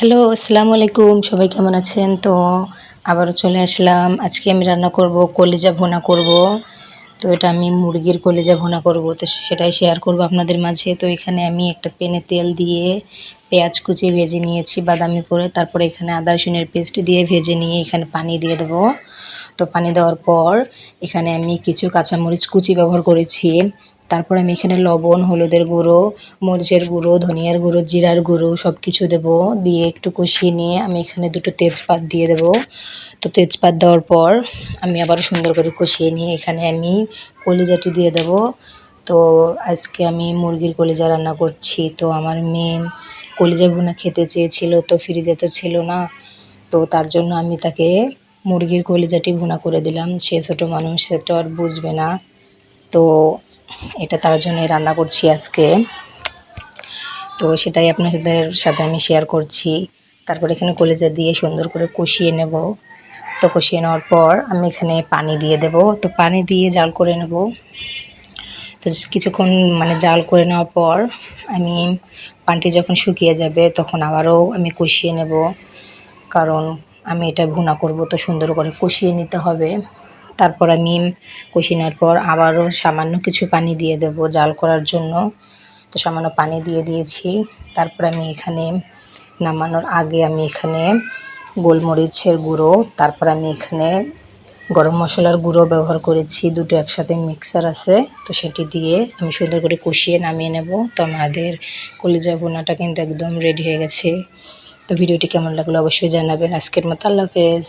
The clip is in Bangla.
হ্যালো, আসসালামু আলাইকুম। সবাই কেমন আছেন? তো আবারও চলে আসলাম। আজকে আমি রান্না করব কলিজা ভুনা করব। তো এটা আমি মুরগির কলিজা ভুনা করব। তো সেটাই শেয়ার করব আপনাদের মাঝে। তো এখানে আমি একটা প্যানে তেল দিয়ে পেঁয়াজ কুচি ভেজে নিয়েছি বাদামি করে। তারপরে এখানে আদা রসুনের পেস্ট দিয়ে ভেজে নিয়ে এখানে পানি দিয়ে দেবো। তো পানি দেওয়ার পর এখানে আমি কিছু কাঁচামরিচ কুচি ব্যবহার করেছি। তারপর আমি এখানে লবণ, হলুদের গুঁড়ো, মরিচের গুঁড়ো, ধনিয়ার গুঁড়ো, জিরার গুঁড়ো সব কিছু দেবো। দিয়ে একটু কষিয়ে নিয়ে আমি এখানে দুটো তেজপাত দিয়ে দেবো। তো তেজপাত দেওয়ার পর আমি আবার সুন্দর করে কষিয়ে নিয়ে এখানে আমি কলিজাটি দিয়ে দেবো। তো আজকে আমি মুরগির কলিজা রান্না করছি। তো আমার মেয়ে কলিজা ভুনা খেতে চেয়েছিল, তো ফ্রিজে তো ছিল না। তো তার জন্য আমি তাকে মুরগির কলিজাটি ভুনা করে দিলাম। সে ছোটো মানুষ, সে তো আর বুঝবে না। তো এটা তার জন্যই রান্না করছি আজকে। তো সেটাই আপনাদের সাথে আমি শেয়ার করছি। তারপর এখানে কলিজা দিয়ে সুন্দর করে কষিয়ে নেব। তো কষিয়ে নেওয়ার পর আমি এখানে পানি দিয়ে দেব। তো পানি দিয়ে জাল করে নেব। তো কিছুক্ষণ জাল করে নেওয়ার পর আমি পানিটি যখন শুকিয়ে যাবে তখন আবারও আমি কষিয়ে নেব, কারণ আমি এটা ভুনা করব, তো সুন্দর করে কষিয়ে নিতে হবে। তারপর আমি কষিয়ে নেওয়ার পর আবারও সামান্য কিছু পানি দিয়ে দেব জাল করার জন্য। তো সামান্য পানি দিয়ে দিয়েছি। তারপর আমি এখানে নামানোর আগে আমি এখানে গোলমরিচের গুঁড়ো, তারপর আমি এখানে গরম মশলার গুঁড়ো ব্যবহার করেছি, দুটো একসাথে মিক্সার আছে। তো সেটি দিয়ে আমি সুন্দর করে কষিয়ে নামিয়ে নেব। তো আমাদের কলিজা ভুনাটা কিন্তু একদম রেডি হয়ে গেছে। তো ভিডিওটি কেমন লাগলো অবশ্যই জানাবেন। আজকের মতো আল্লাহ হাফেজ।